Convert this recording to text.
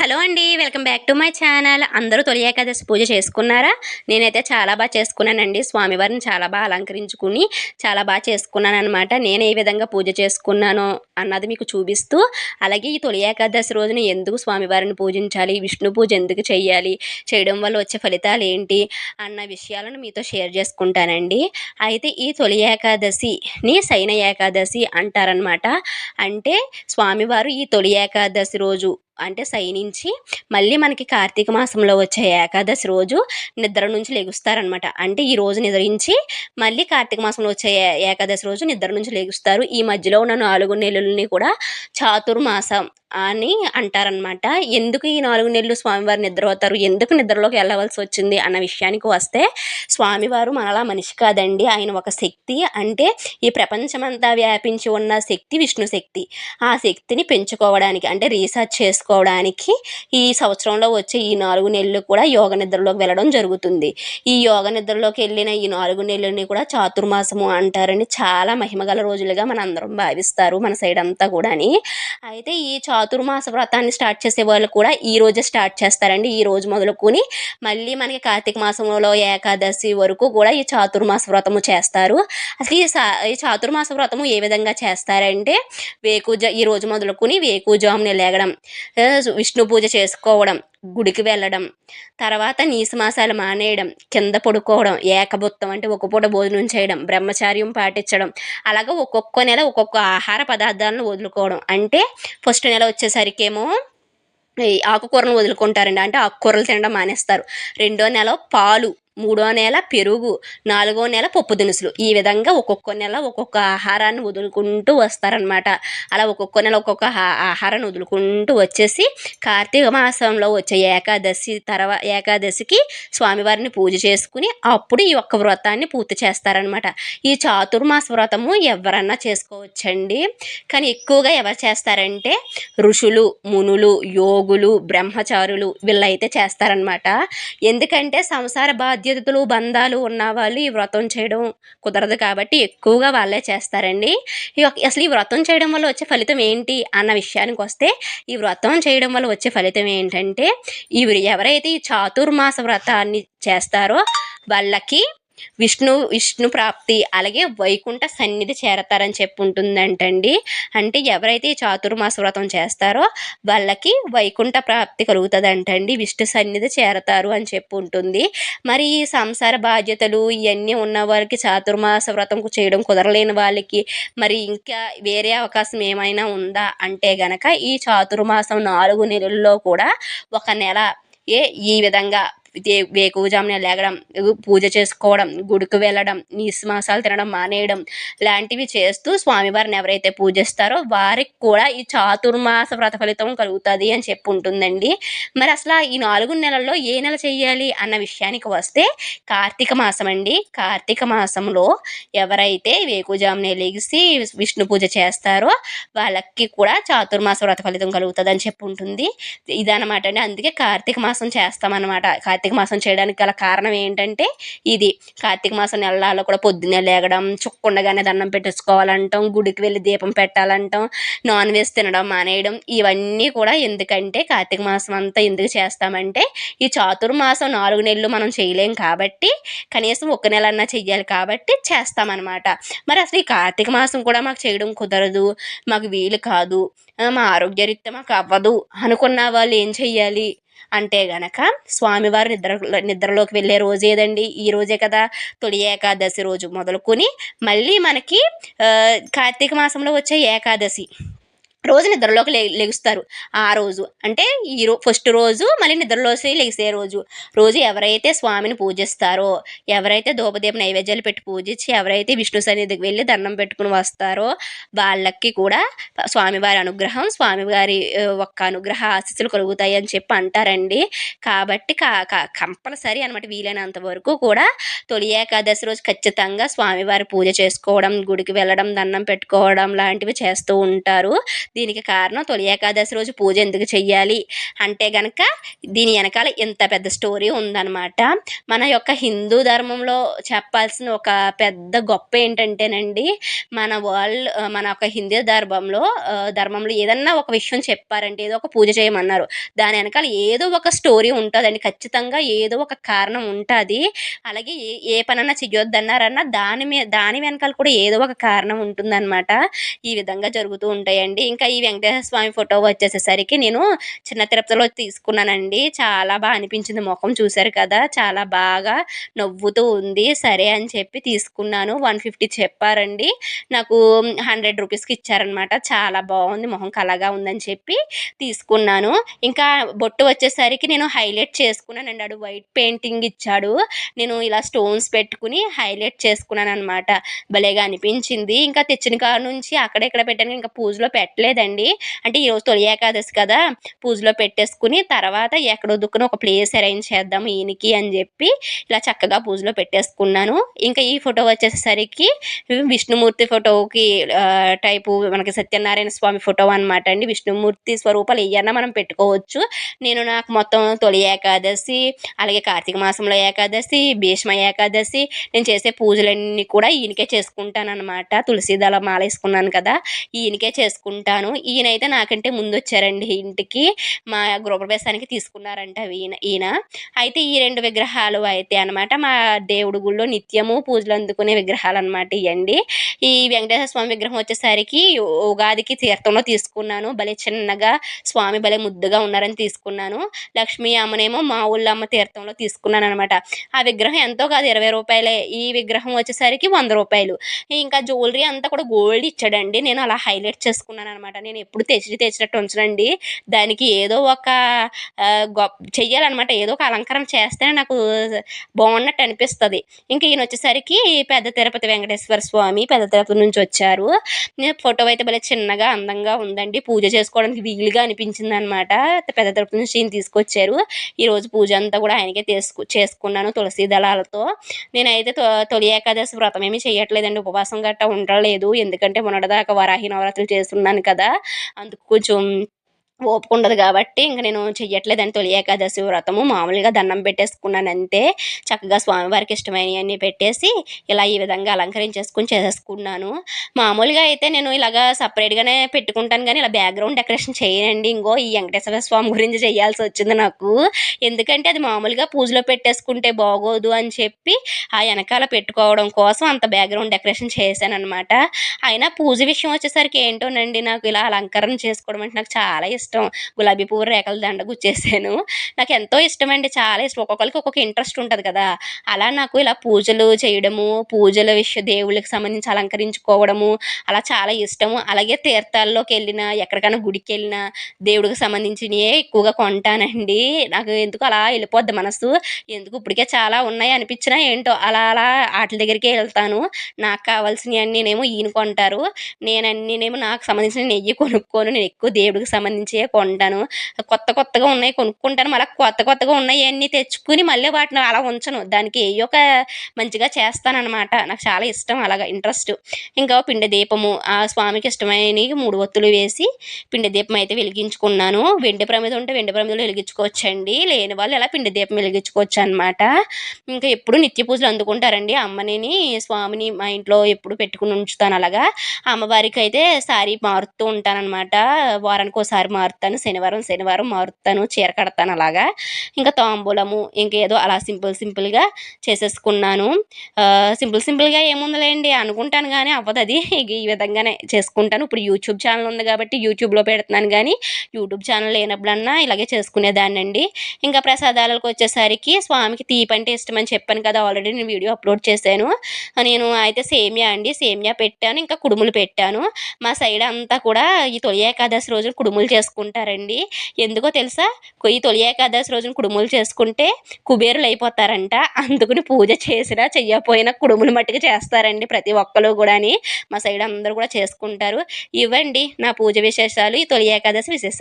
Hello అండి. Welcome back to my channel. అందరూ తొలి ఏకాదశి పూజ చేసుకున్నారా? నేనైతే చాలా చేసుకున్నానండి. స్వామివారిని చాలా అలంకరించుకుని చాలా చేసుకున్నాననమాట. నేను ఏ విధంగా పూజ చేసుకున్నానో అన్నది మీకు చూపిస్తూ, అలాగే ఈ తొలి ఏకాదశి రోజున ఎందుకు స్వామివారిని పూజించాలి, విష్ణు పూజ ఎందుకు చేయాలి, చేయడం వల్ల వచ్చే ఫలితాలు ఏంటి అన్న విషయాలను మీతో షేర్ చేసుకుంటానండి. అయితే ఈ తొలి ఏకాదశిని శయన ఏకాదశి అంటారనమాట. అంటే స్వామివారు ఈ తొలి ఏకాదశి రోజు అంటే శయనించి మళ్ళీ మనకి కార్తీక మాసంలో వచ్చే ఏకాదశి రోజు నిద్ర నుంచి లెగుస్తారనమాట. అంటే ఈ రోజు నిద్రించి మళ్ళీ కార్తీక మాసంలో వచ్చే ఏకాదశి రోజు నిద్ర నుంచి లెగుస్తారు. ఈ మధ్యలో ఉన్న 4 నెలలని కూడా చాతుర్మాసం అని అంటారనమాట. ఎందుకు ఈ 4 నెలలు స్వామివారు నిద్రపోతారు, ఎందుకు నిద్రలోకి వెళ్ళవలసి వచ్చింది అన్న విషయానికి వస్తే, స్వామివారు మనలా మనిషి కాదండి. ఆయన ఒక శక్తి. అంటే ఈ ప్రపంచమంతా వ్యాపించి ఉన్న శక్తి విష్ణు శక్తి. ఆ శక్తిని పెంచుకోవడానికి అంటే రీసెర్చ్ చేసుకోవడానికి ఈ సంవత్సరంలో వచ్చే ఈ 4 నెలలు కూడా యోగ నిద్రలోకి వెళ్ళడం జరుగుతుంది. ఈ యోగ నిద్రలోకి వెళ్ళిన ఈ 4 నెలలని కూడా చాతుర్మాసము అంటారని చాలా మహిమగల రోజులుగా మన అందరం భావిస్తారు మన సైడ్ అంతా కూడాని. అయితే ఈ చాతుర్మాస వ్రతాన్ని స్టార్ట్ చేసే వాళ్ళు కూడా ఈ రోజే స్టార్ట్ చేస్తారండి. ఈ రోజు మొదలుకొని మళ్ళీ మనకి కార్తీక మాసంలో ఏకాదశి వరకు కూడా ఈ చాతుర్మాస వ్రతము చేస్తారు. అసలు ఈ చాతుర్మాస వ్రతము ఏ విధంగా చేస్తారంటే, ఈ రోజు మొదలుకొని వేకుజామునే లేగడం, విష్ణు పూజ చేసుకోవడం, గుడికి వెళ్ళడం, తర్వాత నీసమాసాలు మానేయడం, కింద పడుకోవడం, ఏకభుత్తం అంటే ఒక పూట భోజనం చేయడం, బ్రహ్మచార్యం పాటించడం, అలాగే ఒక్కొక్క నెల ఒక్కొక్క ఆహార పదార్థాలను వదులుకోవడం. అంటే ఫస్ట్ నెల వచ్చేసరికేమో ఈ ఆకుకూరను వదులుకుంటారండి. అంటే ఆకుకూరలు తినడం మానేస్తారు. రెండో నెల పాలు, మూడో నెల పెరుగు, నాలుగో నెల పప్పు దినుసులు. ఈ విధంగా ఒక్కొక్క నెల ఒక్కొక్క ఆహారాన్ని వదులుకుంటూ వస్తారనమాట. అలా ఒక్కొక్క నెల ఒక్కొక్క ఆహారాన్ని వదులుకుంటూ వచ్చేసి కార్తీక మాసంలో వచ్చే ఏకాదశికి స్వామివారిని పూజ చేసుకుని అప్పుడు ఈ ఒక్క వ్రతాన్ని పూర్తి చేస్తారనమాట. ఈ చాతుర్మాస వ్రతము ఎవరన్నా చేసుకోవచ్చండి. కానీ ఎక్కువగా ఎవరు చేస్తారంటే ఋషులు, మునులు, యోగులు, బ్రహ్మచారులు వీళ్ళైతే చేస్తారనమాట. ఎందుకంటే సంసార బాధ్యతలు, బంధాలు ఉన్నవాళ్ళు ఈ వ్రతం చేయడం కుదరదు కాబట్టి ఎక్కువగా వాళ్ళే చేస్తారండి. అసలు ఈ వ్రతం చేయడం వల్ల వచ్చే ఫలితం ఏంటి అన్న విషయానికి వస్తే, ఈ వ్రతం చేయడం వల్ల వచ్చే ఫలితం ఏంటంటే, ఎవరైతే ఈ చాతుర్మాస వ్రతాన్ని చేస్తారో వాళ్ళకి విష్ణు ప్రాప్తి, అలాగే వైకుంఠ సన్నిధి చేరతారని చెప్పి ఉంటుందంటండి. అంటే ఎవరైతే ఈ చాతుర్మాస వ్రతం చేస్తారో వాళ్ళకి వైకుంఠ ప్రాప్తి కలుగుతుందంటండి, విష్ణు సన్నిధి చేరతారు అని చెప్పి ఉంటుంది. మరి ఈ సంసార బాధ్యతలు ఇవన్నీ ఉన్న వాళ్ళకి చాతుర్మాస వ్రతం చేయడం కుదరలేని వాళ్ళకి మరి ఇంకా వేరే అవకాశం ఏమైనా ఉందా అంటే గనక, ఈ చాతుర్మాసం 4 నెలల్లో కూడా ఒక నెల ఈ విధంగా వేకువజామున లేగడం, పూజ చేసుకోవడం, గుడికి వెళ్ళడం, నీసుమాసాలు తినడం మానేయడం లాంటివి చేస్తూ స్వామివారిని ఎవరైతే పూజిస్తారో వారికి కూడా ఈ చాతుర్మాస వ్రత ఫలితం కలుగుతుంది అని చెప్పి ఉంటుందండి. మరి అసలు ఈ 4 నెలల్లో ఏ నెల చెయ్యాలి అన్న విషయానికి వస్తే కార్తీక మాసం అండి. కార్తీక మాసంలో ఎవరైతే వేకువజామునే లెగిసి విష్ణు పూజ చేస్తారో వాళ్ళకి కూడా చాతుర్మాస వ్రత ఫలితం కలుగుతుంది అని చెప్పి ఉంటుంది. ఇదనమాట అండి. అందుకే కార్తీక మాసం చేస్తామన్నమాట. కార్తీక మాసం చేయడానికి గల కారణం ఏంటంటే ఇది. కార్తీక మాసం నెలల్లో కూడా పొద్దున్నే లేగడం, చుక్కుండగానే దండం పెట్టేసుకోవాలంటాం, గుడికి వెళ్ళి దీపం పెట్టాలంటాం, నాన్ వెజ్ తినడం మానేయడం. ఇవన్నీ కూడా ఎందుకంటే కార్తీక మాసం అంతా ఎందుకు చేస్తామంటే, ఈ చాతుర్మాసం 4 నెలలు మనం చేయలేం కాబట్టి కనీసం ఒక నెల అన్నా చెయ్యాలి కాబట్టి చేస్తామన్నమాట. మరి అసలు ఈ కార్తీక మాసం కూడా మాకు చేయడం కుదరదు, మాకు వీలు కాదు, మా ఆరోగ్యరీత్యా మాకు అవ్వదు అనుకున్న వాళ్ళు ఏం చెయ్యాలి అంటే గనక, స్వామివారు నిద్రలోకి వెళ్ళే రోజు ఏదండి, ఈ రోజే కదా తొలి ఏకాదశి రోజు మొదలుకొని మళ్ళీ మనకి కార్తీక మాసంలో వచ్చే ఏకాదశి రోజు నిద్రలోకి లెగుస్తారు. ఆ రోజు అంటే ఫస్ట్ రోజు మళ్ళీ నిద్రలోకి లెగిసే రోజు ఎవరైతే స్వామిని పూజిస్తారో, ఎవరైతే ధూపదీప నైవేద్యాలు పెట్టి పూజించి ఎవరైతే విష్ణు సన్నిధికి వెళ్ళి దండం పెట్టుకుని వస్తారో వాళ్ళకి కూడా స్వామివారి అనుగ్రహం, స్వామివారి ఒక్క అనుగ్రహ ఆశీస్సులు కలుగుతాయి అని చెప్పి అంటారండి. కాబట్టి కంపల్సరీ అనమాట. వీలైనంత వరకు కూడా తొలి ఏకాదశి రోజు ఖచ్చితంగా స్వామివారి పూజ చేసుకోవడం, గుడికి వెళ్ళడం, దండం పెట్టుకోవడం లాంటివి చేస్తూ ఉంటారు. దీనికి కారణం తొలి ఏకాదశి రోజు పూజ ఎందుకు చెయ్యాలి అంటే గనక దీని వెనకాల ఇంత పెద్ద స్టోరీ ఉందన్నమాట. మన యొక్క హిందూ ధర్మంలో చెప్పాల్సిన ఒక పెద్ద గొప్ప ఏంటంటేనండి, మన యొక్క హిందూ ధర్మంలో ఏదన్నా ఒక విషయం చెప్పారంటే, ఏదో ఒక పూజ చేయమన్నారు, దాని వెనకాల ఏదో ఒక స్టోరీ ఉంటుందండి. ఖచ్చితంగా ఏదో ఒక కారణం ఉంటుంది. అలాగే ఏ పనన్నా చెయ్యొద్దన్నారన్నా దాని వెనకాల కూడా ఏదో ఒక కారణం ఉంటుందన్నమాట. ఈ విధంగా జరుగుతూ ఉంటాయండి. ఇంకా ఈ వెంకటేశ్వర స్వామి ఫోటో వచ్చేసేసరికి నేను చిన్న తిరుపతిలో తీసుకున్నానండి. చాలా బాగా అనిపించింది. ముఖం చూశారు కదా, చాలా బాగా నవ్వుతూ ఉంది. సరే అని చెప్పి తీసుకున్నాను. 150 చెప్పారండి. నాకు 100 రూపీస్కి ఇచ్చారనమాట. చాలా బాగుంది, మొహం కళగా ఉందని చెప్పి తీసుకున్నాను. ఇంకా బొట్టు వచ్చేసరికి నేను హైలైట్ చేసుకున్నానండి. ఆడు వైట్ పెయింటింగ్ ఇచ్చాడు, నేను ఇలా స్టోన్స్ పెట్టుకుని హైలైట్ చేసుకున్నాను అనమాట. భలేగా అనిపించింది. ఇంకా తెచ్చిన కాడ నుంచి అక్కడెక్కడ పెట్టాను, ఇంకా పూజలో పెట్టలేదండి. అంటే ఈరోజు తొలి ఏకాదశి కదా, పూజలో పెట్టేసుకుని తర్వాత ఎక్కడో దుక్కున ఒక ప్లేస్ అరేంజ్ చేద్దాం ఈయనకి అని చెప్పి ఇలా చక్కగా పూజలో పెట్టేసుకున్నాను. ఇంకా ఈ ఫోటో వచ్చేసరికి విష్ణుమూర్తి ఫోటోకి టైపు మనకి సత్యనారాయణ స్వామి ఫోటో అనమాట అండి. విష్ణుమూర్తి స్వరూపాలు ఏయన్నా మనం పెట్టుకోవచ్చు. నాకు మొత్తం తొలి ఏకాదశి, అలాగే కార్తీక మాసంలో ఏకాదశి, భీష్మ ఏకాదశి, నేను చేసే పూజలన్నీ కూడా ఈయనకే చేసుకుంటాను అనమాట. తులసి దళ మాల వేసుకున్నాను కదా, ఈయనకే చేసుకుంటాను. ఈయనైతే నాకంటే ముందు వచ్చారండి ఇంటికి, మా గృహప్రవేశానికి తీసుకున్నారంట ఈయన. అయితే ఈ 2 విగ్రహాలు అయితే అనమాట మా దేవుడి గుళ్ళో నిత్యము పూజలు అందుకునే విగ్రహాలు అనమాట ఇవ్వండి. ఈ వెంకటేశ్వర స్వామి విగ్రహం వచ్చేసరికి ఉగాదికి తీర్థంలో తీసుకున్నాను. భలే చిన్నగా స్వామి భలే ముద్దుగా ఉన్నారని తీసుకున్నాను. లక్ష్మీ అమ్మనేమో మా ఊళ్ళో అమ్మ తీర్థంలో తీసుకున్నాను అనమాట. ఆ విగ్రహం ఎంతో కాదు, 20 రూపాయలే. ఈ విగ్రహం వచ్చేసరికి 100 రూపాయలు. ఇంకా జ్యువెలరీ అంతా కూడా గోల్డ్ ఇచ్చాడండి. నేను అలా హైలైట్ చేసుకున్నాను అనమాట. నేను ఎప్పుడు తెచ్చినట్టు ఉంచనండి, దానికి ఏదో ఒక చెయ్యాలన్నమాట. ఏదో ఒక అలంకారం చేస్తేనే నాకు బాగున్నట్టు అనిపిస్తుంది. ఇంకా ఈయన వచ్చేసరికి పెద్ద తిరుపతి వెంకటేశ్వర స్వామి పెద్ద తిరుపతి నుంచి వచ్చారు. ఫోటో అయితే భలే చిన్నగా అందంగా ఉందండి. పూజ చేసుకోవడానికి వీలుగా అనిపించింది అనమాట. పెద్ద తిరుపతి నుంచి ఈయన తీసుకొచ్చారు. ఈరోజు పూజ అంతా కూడా ఆయనకే చేసుకున్నాను తులసి దళాలతో. నేనైతే తొలి ఏకాదశి వ్రతం ఏమీ చేయట్లేదండి, ఉపవాసం గట్టా ఉండలేదు. ఎందుకంటే మొన్నటిదాకా వరాహి నవరాత్రులు చేస్తున్నాను కదా, అందుకు కొంచెం ఓపిక ఉండదు కాబట్టి ఇంక నేను చెయ్యట్లేదని తొలి ఏకాదశి వ్రతము. మామూలుగా దండం పెట్టేసుకున్నాను అంతే. చక్కగా స్వామివారికి ఇష్టమైనవన్నీ పెట్టేసి ఇలా ఈ విధంగా అలంకరించేసుకుని చేసేసుకున్నాను. మామూలుగా అయితే నేను ఇలాగా సపరేట్గానే పెట్టుకుంటాను, కానీ ఇలా బ్యాక్గ్రౌండ్ డెకరేషన్ చేయనండి. ఇంకో ఈ వెంకటేశ్వర స్వామి గురించి చేయాల్సి వచ్చింది నాకు. ఎందుకంటే అది మామూలుగా పూజలో పెట్టేసుకుంటే బాగోదు అని చెప్పి ఆ వెనకాల పెట్టుకోవడం కోసం అంత బ్యాక్గ్రౌండ్ డెకరేషన్ చేశాను అనమాట. అయినా పూజ విషయం వచ్చేసరికి ఏంటోనండి, నాకు ఇలా అలంకరణ చేసుకోవడం అంటే నాకు చాలా ఇష్టం. గులాబీ పువ్వు రేఖల దండ గుచ్చేసాను. నాకు ఎంతో ఇష్టం అండి, చాలా ఇష్టం. ఒక్కొక్కరికి ఒక్కొక్క ఇంట్రెస్ట్ ఉంటుంది కదా, అలా నాకు ఇలా పూజలు చేయడము, పూజల దేవుళ్ళకి సంబంధించి అలంకరించుకోవడము అలా చాలా ఇష్టము. అలాగే తీర్థాల్లోకి వెళ్ళినా, ఎక్కడికైనా గుడికి వెళ్ళినా దేవుడికి సంబంధించినవే ఎక్కువగా కొంటానండి. నాకు ఎందుకు అలా వెళ్ళిపోద్ది మనసు. ఎందుకు ఇప్పటికే చాలా ఉన్నాయి అనిపించినా ఏంటో అలా వాటి దగ్గరికే వెళ్తాను. నాకు కావాల్సినవి అన్నీనేమో ఈయన కొంటారు, నేనన్నీనేమో నాకు సంబంధించిన నెయ్యి కొనుక్కోను. నేను ఎక్కువ దేవుడికి సంబంధించి కొంటాను. కొత్తగా ఉన్నాయి కొనుక్కుంటాను, మళ్ళీ కొత్తగా ఉన్నాయి అన్నీ తెచ్చుకుని మళ్ళీ వాటిని అలా ఉంచను, దానికి ఏ ఒక మంచిగా చేస్తానన్నమాట. నాకు చాలా ఇష్టం, అలాగా ఇంట్రెస్ట్. ఇంకా పిండి దీపము ఆ స్వామికి ఇష్టమైనవి 3 ఒత్తులు వేసి పిండి దీపం అయితే వెలిగించుకున్నాను. వెండి ప్రమిద ఉంటే వెండి ప్రమిదలో వెలిగించుకోవచ్చండి, లేని వాళ్ళు ఇలా పిండి దీపం వెలిగించుకోవచ్చు అనమాట. ఇంకా ఎప్పుడు నిత్య పూజలు అందుకుంటారండి. అమ్మని స్వామిని మా ఇంట్లో ఎప్పుడు పెట్టుకుని ఉంచుతాను. అలాగా అమ్మవారికి అయితే సారీ మారుతూ ఉంటానన్నమాట. వారానికి ఒకసారి మారుతాను, శనివారం మారుతాను, చీర కడతాను అలాగా. ఇంకా తాంబూలము ఇంకేదో అలా సింపుల్గా చేసేసుకున్నాను. సింపుల్గా ఏముందిలేండి అనుకుంటాను, కానీ అవ్వదు అది. ఈ విధంగానే చేసుకుంటాను. ఇప్పుడు యూట్యూబ్ ఛానల్ ఉంది కాబట్టి యూట్యూబ్లో పెడుతున్నాను, కానీ యూట్యూబ్ ఛానల్ లేనప్పుడన్నా ఇలాగే చేసుకునేదాన్ని అండి. ఇంకా ప్రసాదాలకు వచ్చేసరికి స్వామికి తీపి అంటే ఇష్టం అని చెప్పాను కదా, ఆల్రెడీ నేను వీడియో అప్లోడ్ చేశాను. నేను అయితే సేమియా పెట్టాను, ఇంకా కుడుములు పెట్టాను. మా సైడ్ అంతా కూడా ఈ తొలి ఏకాదశి రోజున కుడుములు చేసుకుంటారండి. ఎందుకో తెలుసా, ఈ తొలి ఏకాదశి రోజున కుడుములు చేసుకుంటే కుబేరులు అయిపోతారంట. అందుకని పూజ చేసినా చెయ్యకపోయినా కుడుములు మట్టుకు చేస్తారండి ప్రతి ఒక్కరు కూడా. మా సైడ్ అందరూ కూడా చేసుకుంటారు. ఇవ్వండి నా పూజ విశేషాలు, ఈ తొలి ఏకాదశి విశేషాలు.